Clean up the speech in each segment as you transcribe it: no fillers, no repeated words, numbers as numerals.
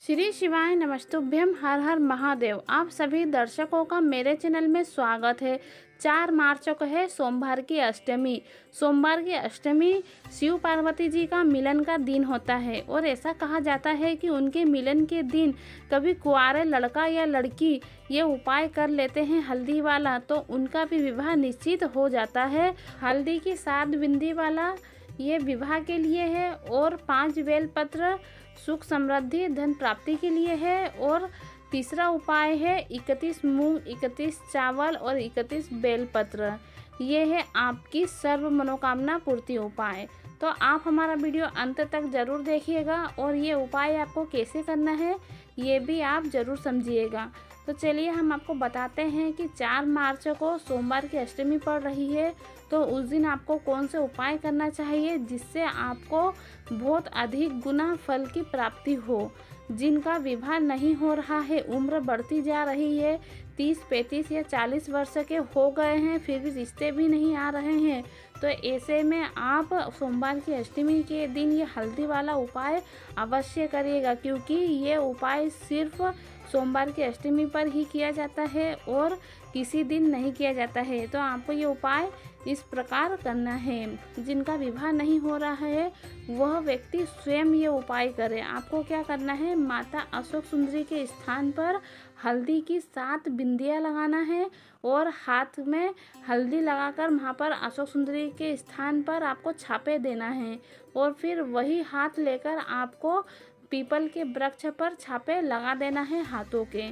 श्री शिवाय नमस्तुभ्यम। हर हर महादेव। आप सभी दर्शकों का मेरे चैनल में स्वागत है। 4 मार्च को है सोमवार की अष्टमी। सोमवार की अष्टमी शिव पार्वती जी का मिलन का दिन होता है और ऐसा कहा जाता है कि उनके मिलन के दिन कभी कुंवारे लड़का या लड़की ये उपाय कर लेते हैं हल्दी वाला, तो उनका भी विवाह निश्चित हो जाता है। हल्दी की 7 बिंदी वाला ये विवाह के लिए है और 5 बेलपत्र सुख समृद्धि धन प्राप्ति के लिए है। और तीसरा उपाय है 31 मूंग, 31 चावल और 31 बेलपत्र। ये है आपकी सर्व मनोकामना पूर्ति उपाय। तो आप हमारा वीडियो अंत तक ज़रूर देखिएगा और ये उपाय आपको कैसे करना है ये भी आप ज़रूर समझिएगा। तो चलिए हम आपको बताते हैं कि 4 मार्च को सोमवार की अष्टमी पड़ रही है, तो उस दिन आपको कौन से उपाय करना चाहिए जिससे आपको बहुत अधिक गुना फल की प्राप्ति हो। जिनका विवाह नहीं हो रहा है, उम्र बढ़ती जा रही है, 30, 35 या 40 वर्ष के हो गए हैं फिर भी रिश्ते भी नहीं आ रहे हैं, तो ऐसे में आप सोमवार की अष्टमी के दिन ये हल्दी वाला उपाय अवश्य करिएगा, क्योंकि ये उपाय सिर्फ सोमवार की अष्टमी पर ही किया जाता है और किसी दिन नहीं किया जाता है। तो आपको ये उपाय इस प्रकार करना है। जिनका विवाह नहीं हो रहा है वह व्यक्ति स्वयं ये उपाय करे। आपको क्या करना है, माता अशोक सुंदरी के स्थान पर हल्दी की 7 बिंदियाँ लगाना है और हाथ में हल्दी लगाकर वहाँ पर अशोक सुंदरी के स्थान पर आपको छापे देना है और फिर वही हाथ लेकर आपको पीपल के वृक्ष पर छापे लगा देना है हाथों के।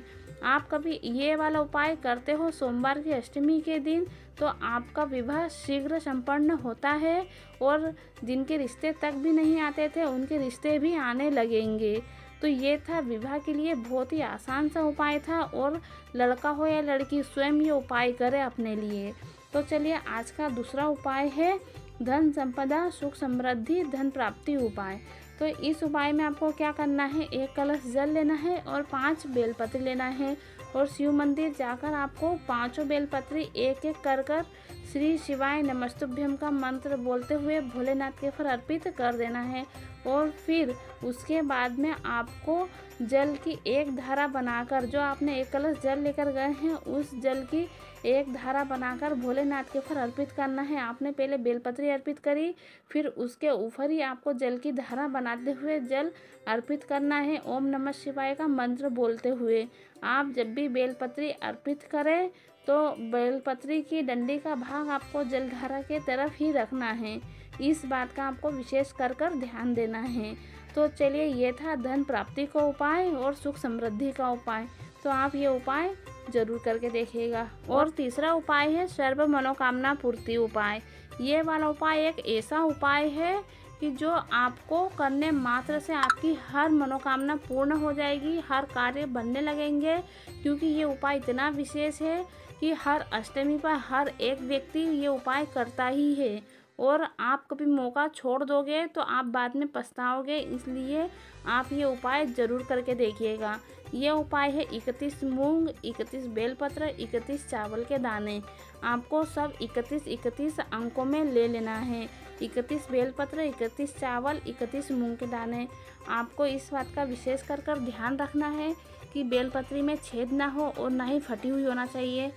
आप कभी ये वाला उपाय करते हो सोमवार की अष्टमी के दिन तो आपका विवाह शीघ्र संपन्न होता है और जिनके रिश्ते तक भी नहीं आते थे उनके रिश्ते भी आने लगेंगे। तो ये था विवाह के लिए बहुत ही आसान सा उपाय था और लड़का हो या लड़की स्वयं ये उपाय करे अपने लिए। तो चलिए आज का दूसरा उपाय है धन संपदा सुख समृद्धि धन प्राप्ति उपाय। तो इस उपाय में आपको क्या करना है, 1 कलश जल लेना है और 5 बेलपत्र लेना है और शिव मंदिर जाकर आपको 5 बेलपत्री एक एक कर श्री शिवाय नमस्तुभ्यम का मंत्र बोलते हुए भोलेनाथ के पर अर्पित कर देना है। और फिर उसके बाद में आपको जल की एक धारा बनाकर, जो आपने 1 कलश जल लेकर गए हैं उस जल की एक धारा बनाकर भोलेनाथ के ऊपर अर्पित करना है। आपने पहले बेलपत्री अर्पित करी, फिर उसके ऊपर ही आपको जल की धारा बनाते हुए जल अर्पित करना है ओम नमः शिवाय का मंत्र बोलते हुए। आप जब भी बेलपत्री अर्पित करें तो बेलपत्री की डंडी का भाग आपको जलधारा के तरफ ही रखना है। इस बात का आपको विशेष कर ध्यान देना है। तो चलिए ये था धन प्राप्ति का उपाय और सुख समृद्धि का उपाय। तो आप ये उपाय जरूर करके देखिएगा। और तीसरा उपाय है सर्व मनोकामना पूर्ति उपाय। ये वाला उपाय एक ऐसा उपाय है कि जो आपको करने मात्र से आपकी हर मनोकामना पूर्ण हो जाएगी, हर कार्य बनने लगेंगे, क्योंकि ये उपाय इतना विशेष है कि हर अष्टमी पर हर एक व्यक्ति ये उपाय करता ही है और आप कभी मौका छोड़ दोगे तो आप बाद में पछताओगे, इसलिए आप ये उपाय ज़रूर करके देखिएगा। ये उपाय है 31 मूंग, 31 बेलपत्र, 31 चावल के दाने। आपको सब 31 अंकों में ले लेना है। 31 बेलपत्र, 31 चावल, 31 मूंग के दाने। आपको इस बात का विशेष कर ध्यान रखना है कि बेलपत्री में छेद ना हो और ना ही फटी हुई होना चाहिए।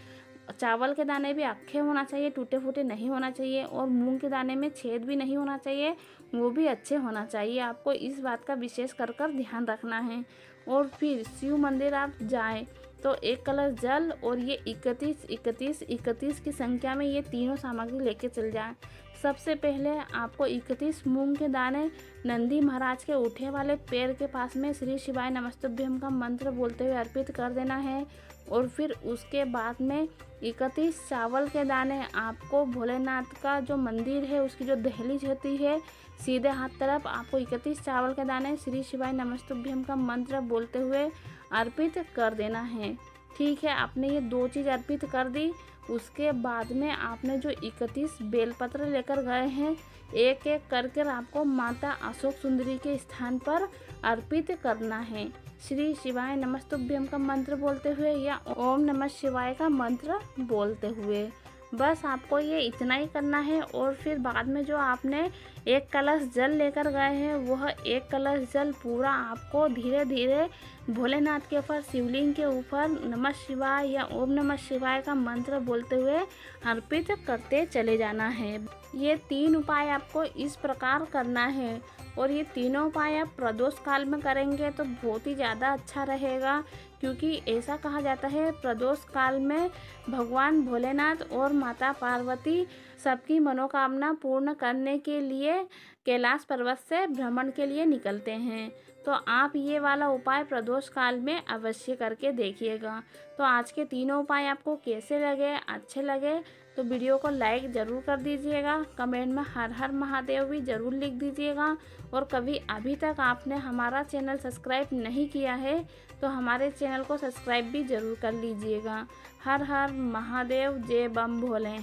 चावल के दाने भी अक्खे होना चाहिए, टूटे फूटे नहीं होना चाहिए और मूंग के दाने में छेद भी नहीं होना चाहिए, वो भी अच्छे होना चाहिए। आपको इस बात का विशेष कर ध्यान रखना है। और फिर शिव मंदिर आप जाएं तो 1 कलश जल और ये 31 की संख्या में ये तीनों सामग्री लेके चल जाएं। सबसे पहले आपको 31 मूंग के दाने नंदी महाराज के उठे वाले पैर के पास में श्री शिवाय नमस्तुभ्यम का मंत्र बोलते हुए अर्पित कर देना है। और फिर उसके बाद में 31 चावल के दाने आपको भोलेनाथ का जो मंदिर है उसकी जो दहलीज होती है सीधे हाथ तरफ आपको 31 चावल के दाने श्री शिवाय नमस्तुभ्यम का मंत्र बोलते हुए अर्पित कर देना है। ठीक है, आपने ये 2 चीज़ अर्पित कर दी। उसके बाद में आपने जो 31 बेलपत्र लेकर गए हैं एक एक करके आपको माता अशोक सुंदरी के स्थान पर अर्पित करना है। श्री शिवाय नमस्तुभ्यम का मंत्र बोलते हुए या ओम नमः शिवाय का मंत्र बोलते हुए बस आपको ये इतना ही करना है। और फिर बाद में जो आपने एक कलश जल लेकर गए हैं, वह एक कलश जल पूरा आपको धीरे धीरे भोलेनाथ के ऊपर, शिवलिंग के ऊपर नमः शिवाय या ओम नमः शिवाय का मंत्र बोलते हुए अर्पित करते चले जाना है। ये 3 उपाय आपको इस प्रकार करना है और ये तीनों उपाय आप प्रदोष काल में करेंगे तो बहुत ही ज़्यादा अच्छा रहेगा, क्योंकि ऐसा कहा जाता है प्रदोष काल में भगवान भोलेनाथ और माता पार्वती सबकी मनोकामना पूर्ण करने के लिए कैलाश पर्वत से भ्रमण के लिए निकलते हैं। तो आप ये वाला उपाय प्रदोष काल में अवश्य करके देखिएगा। तो आज के तीनों उपाय आपको कैसे लगे, अच्छे लगे तो वीडियो को लाइक ज़रूर कर दीजिएगा, कमेंट में हर हर महादेव भी ज़रूर लिख दीजिएगा। और कभी अभी तक आपने हमारा चैनल सब्सक्राइब नहीं किया है तो हमारे चैनल को सब्सक्राइब भी ज़रूर कर लीजिएगा। हर हर महादेव, जय बम भोले।